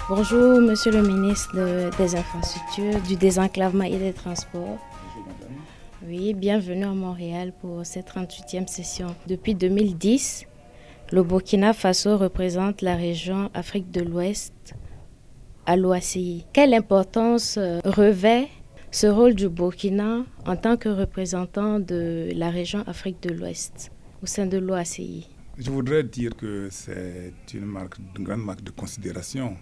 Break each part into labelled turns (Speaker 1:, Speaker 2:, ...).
Speaker 1: Bonjour, Monsieur le ministre des Infrastructures, du Désenclavement et des Transports.
Speaker 2: Bonjour, madame.
Speaker 1: Oui, bienvenue à Montréal pour cette 38e session. Depuis 2010, le Burkina Faso représente la région Afrique de l'Ouest à l'OACI. Quelle importance revêt ce rôle du Burkina en tant que représentant de la région Afrique de l'Ouest au sein de l'OACI?
Speaker 2: Je voudrais dire que c'est une grande marque de considération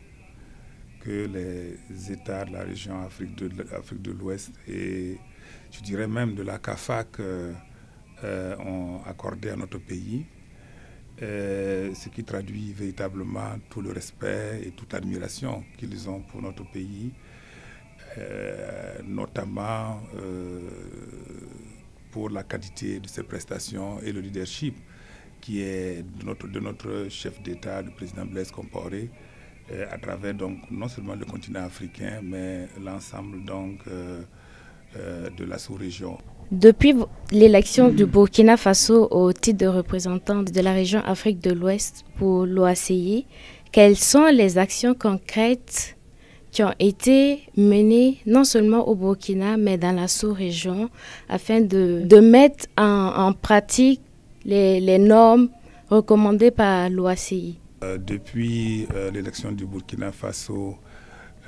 Speaker 2: que les États de la région Afrique de l'Ouest et je dirais même de la CAFAC ont accordé à notre pays, ce qui traduit véritablement tout le respect et toute l'admiration qu'ils ont pour notre pays, notamment pour la qualité de ses prestations et le leadership qui est de notre chef d'État, le président Blaise Compaoré, à travers donc non seulement le continent africain, mais l'ensemble donc de la sous-région.
Speaker 1: Depuis l'élection du Burkina Faso au titre de représentant de la région Afrique de l'Ouest pour l'OACI, quelles sont les actions concrètes qui ont été menées non seulement au Burkina, mais dans la sous-région, afin de mettre en pratique les normes recommandées par l'OACI?
Speaker 2: Depuis l'élection du Burkina Faso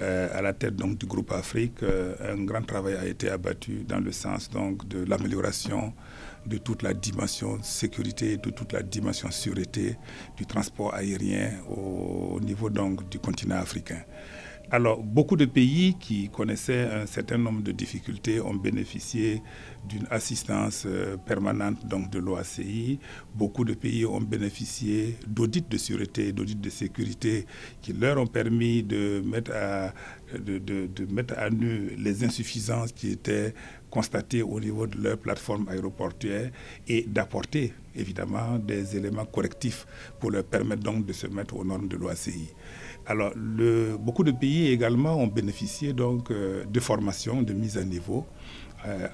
Speaker 2: à la tête donc, du groupe Afrique, un grand travail a été abattu dans le sens donc, de l'amélioration de toute la dimension sécurité, de toute la dimension sûreté du transport aérien au niveau donc, du continent africain. Alors, beaucoup de pays qui connaissaient un certain nombre de difficultés ont bénéficié d'une assistance permanente donc, de l'OACI. Beaucoup de pays ont bénéficié d'audits de sûreté, d'audits de sécurité qui leur ont permis de mettre à nu les insuffisances qui étaient constatées au niveau de leur plateforme aéroportuaire et d'apporter évidemment des éléments correctifs pour leur permettre donc de se mettre aux normes de l'OACI. Alors, beaucoup de pays également ont bénéficié donc, de formation, de mise à niveau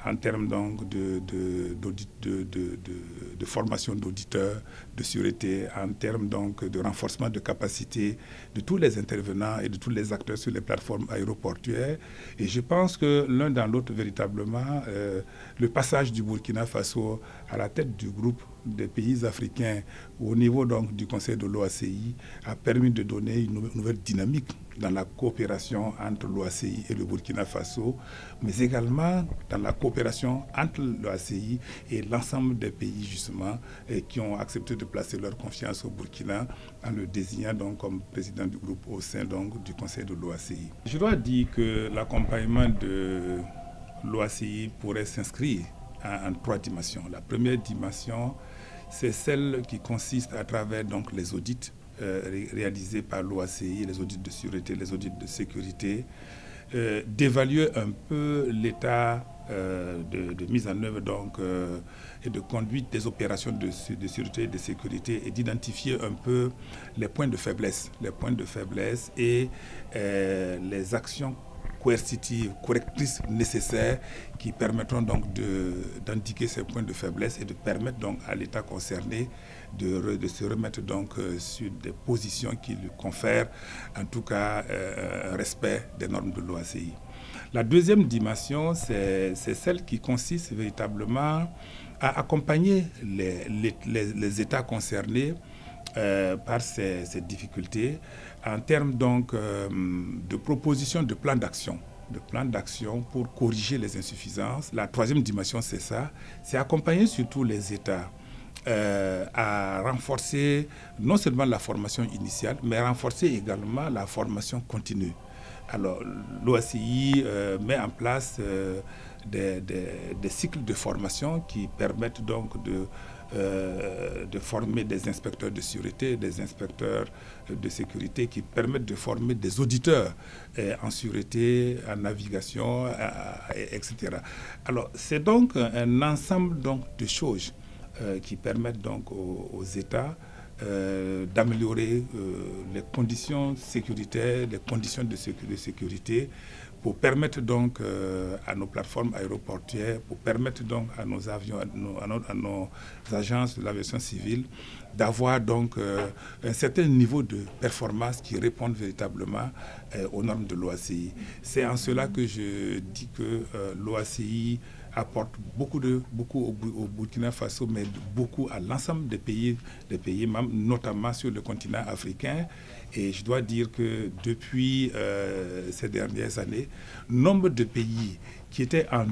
Speaker 2: en termes donc, de formation d'auditeurs, de sûreté, en termes donc, de renforcement de capacité de tous les intervenants et de tous les acteurs sur les plateformes aéroportuaires. Et je pense que l'un dans l'autre, véritablement, le passage du Burkina Faso à la tête du groupe des pays africains au niveau donc, du Conseil de l'OACI a permis de donner une nouvelle dynamique dans la coopération entre l'OACI et le Burkina Faso, mais également dans la coopération entre l'OACI et l'ensemble des pays justement qui ont accepté de placer leur confiance au Burkina en le désignant donc comme président du groupe au sein donc, du Conseil de l'OACI. Je dois dire que l'accompagnement de l'OACI pourrait s'inscrire en trois dimensions. La première dimension, c'est celle qui consiste à travers donc, les audits réalisés par l'OACI, les audits de sûreté, les audits de sécurité, d'évaluer un peu l'état de mise en œuvre donc, et de conduite des opérations de sûreté et de sécurité et d'identifier un peu les points de faiblesse et les actions coercitives, correctrices nécessaires qui permettront donc d'indiquer ces points de faiblesse et de permettre donc à l'État concerné de se remettre donc sur des positions qui lui confèrent en tout cas un respect des normes de l'OACI. La deuxième dimension, c'est celle qui consiste véritablement à accompagner les États concernés par ces difficultés en termes donc de propositions de plans d'action pour corriger les insuffisances. La troisième dimension, c'est ça, c'est accompagner surtout les États à renforcer non seulement la formation initiale, mais renforcer également la formation continue. Alors, l'OACI met en place des cycles de formation qui permettent donc de former des inspecteurs de sûreté, des inspecteurs de sécurité, qui permettent de former des auditeurs en sûreté, en navigation, etc. Alors, c'est donc un ensemble donc, de choses qui permettent donc aux États d'améliorer les conditions sécuritaires, les conditions de sécurité pour permettre donc à nos plateformes aéroportuaires, pour permettre donc à nos avions, à nos agences de l'aviation civile d'avoir donc un certain niveau de performance qui répondent véritablement aux normes de l'OACI. C'est en cela que je dis que l'OACI apporte beaucoup au Burkina Faso, mais beaucoup à l'ensemble des pays membres, notamment sur le continent africain. Et je dois dire que depuis ces dernières années, nombre de pays qui étaient en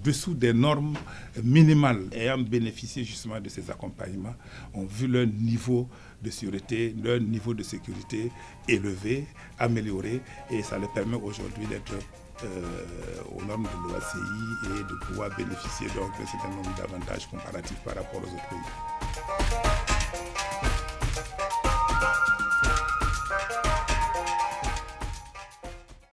Speaker 2: dessous des normes minimales ayant bénéficié justement de ces accompagnements ont vu leur niveau de sûreté, leur niveau de sécurité élevé, amélioré, et ça leur permet aujourd'hui d'être aux normes de l'OACI et de pouvoir bénéficier donc d'un certain nombre d'avantages comparatifs par rapport aux autres pays.